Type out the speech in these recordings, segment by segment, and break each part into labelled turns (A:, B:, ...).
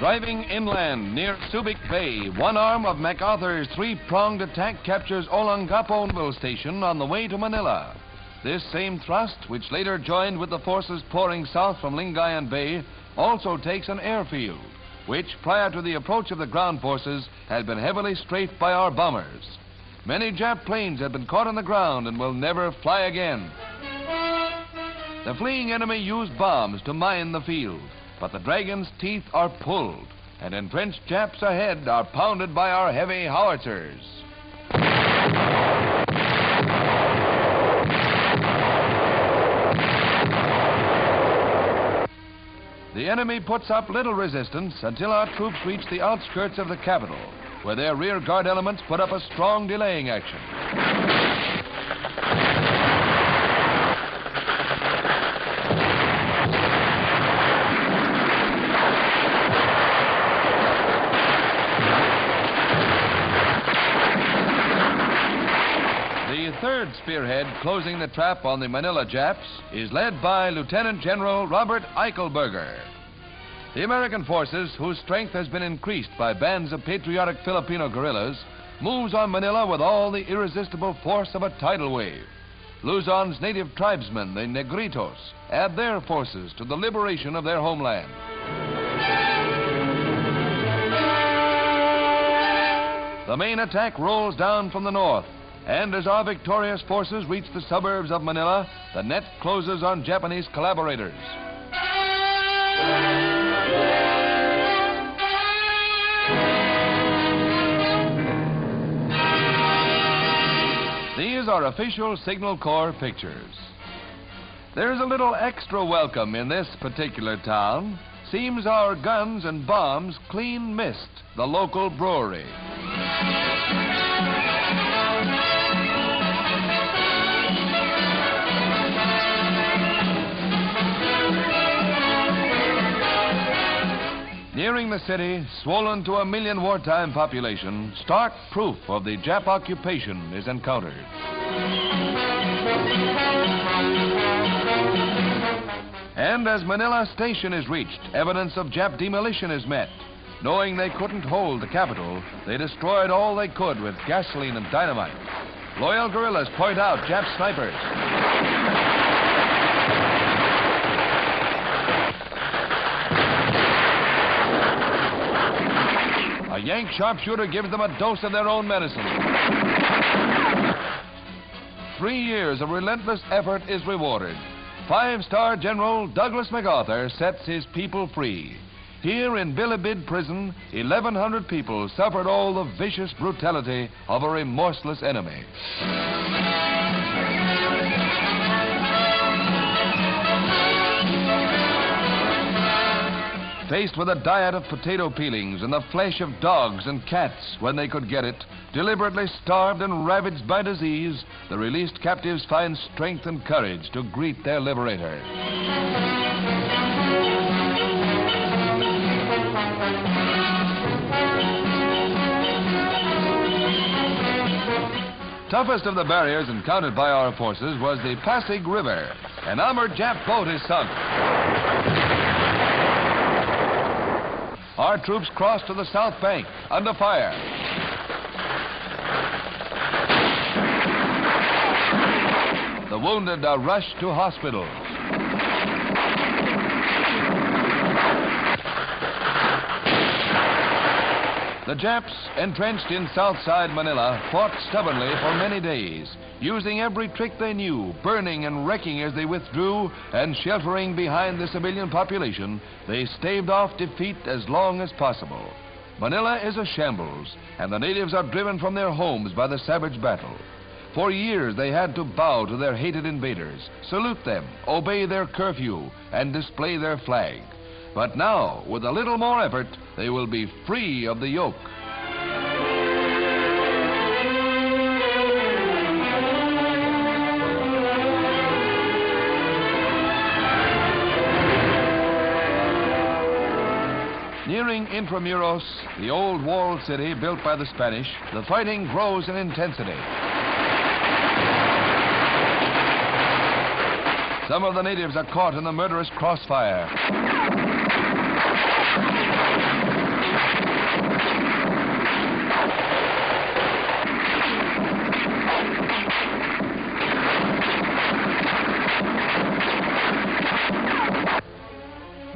A: Driving inland near Subic Bay, one arm of MacArthur's three-pronged attack captures Olongapo Station on the way to Manila. This same thrust, which later joined with the forces pouring south from Lingayen Bay, also takes an airfield, which, prior to the approach of the ground forces, had been heavily strafed by our bombers. Many Jap planes have been caught on the ground and will never fly again. The fleeing enemy used bombs to mine the field, but the Dragon's teeth are pulled, and entrenched Japs ahead are pounded by our heavy howitzers. The enemy puts up little resistance until our troops reach the outskirts of the capital, where their rear guard elements put up a strong delaying action. The third spearhead closing the trap on the Manila Japs is led by Lieutenant General Robert Eichelberger. The American forces, whose strength has been increased by bands of patriotic Filipino guerrillas, moves on Manila with all the irresistible force of a tidal wave. Luzon's native tribesmen, the Negritos, add their forces to the liberation of their homeland. The main attack rolls down from the north, and as our victorious forces reach the suburbs of Manila, the net closes on Japanese collaborators. These are official Signal Corps pictures. There's a little extra welcome in this particular town. Seems our guns and bombs clean missed the local brewery. Nearing the city, swollen to 1 million wartime population, stark proof of the Jap occupation is encountered. And as Manila Station is reached, evidence of Jap demolition is met. Knowing they couldn't hold the capital, they destroyed all they could with gasoline and dynamite. Loyal guerrillas point out Jap snipers. A Yank sharpshooter gives them a dose of their own medicine. 3 years of relentless effort is rewarded. 5-star General Douglas MacArthur sets his people free. Here in Bilibid prison, 1,100 people suffered all the vicious brutality of a remorseless enemy. Faced with a diet of potato peelings and the flesh of dogs and cats when they could get it, deliberately starved and ravaged by disease, the released captives find strength and courage to greet their liberator. Toughest of the barriers encountered by our forces was the Passic River. An armored Jap boat is sunk. Our troops cross to the south bank, under fire. The wounded are rushed to hospitals. The Japs, entrenched in Southside Manila, fought stubbornly for many days, using every trick they knew, burning and wrecking as they withdrew, and sheltering behind the civilian population. They staved off defeat as long as possible. Manila is a shambles, and the natives are driven from their homes by the savage battle. For years they had to bow to their hated invaders, salute them, obey their curfew, and display their flag. But now, with a little more effort, they will be free of the yoke. Nearing Intramuros, the old walled city built by the Spanish, the fighting grows in intensity. Some of the natives are caught in the murderous crossfire.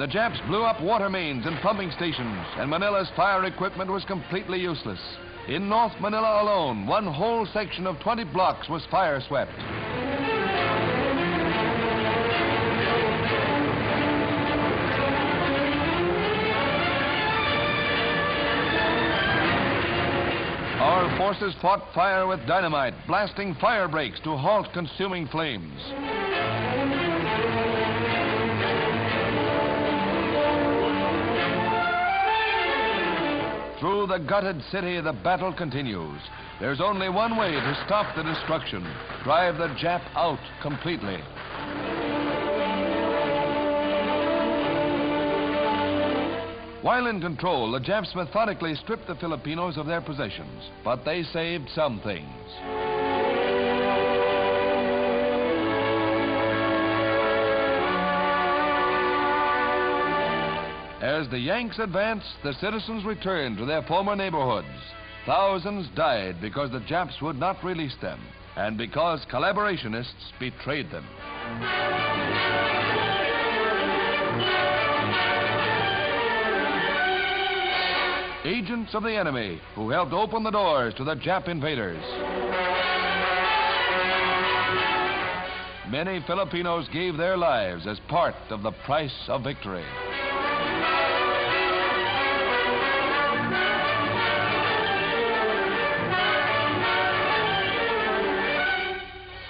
A: The Japs blew up water mains and pumping stations, and Manila's fire equipment was completely useless. In North Manila alone, one whole section of 20 blocks was fire swept. Our forces fought fire with dynamite, blasting fire breaks to halt consuming flames. Through the gutted city, the battle continues. There's only one way to stop the destruction: drive the Jap out completely. While in control, the Japs methodically stripped the Filipinos of their possessions, but they saved some things. As the Yanks advanced, the citizens returned to their former neighborhoods. Thousands died because the Japs would not release them, and because collaborationists betrayed them. Agents of the enemy who helped open the doors to the Jap invaders. Many Filipinos gave their lives as part of the price of victory.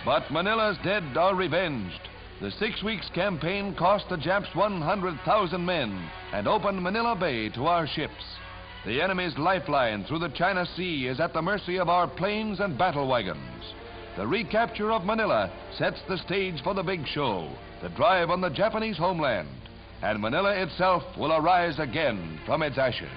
A: But Manila's dead are revenged. The 6 weeks campaign cost the Japs 100,000 men and opened Manila Bay to our ships. The enemy's lifeline through the China Sea is at the mercy of our planes and battle wagons. The recapture of Manila sets the stage for the big show, the drive on the Japanese homeland. And Manila itself will arise again from its ashes.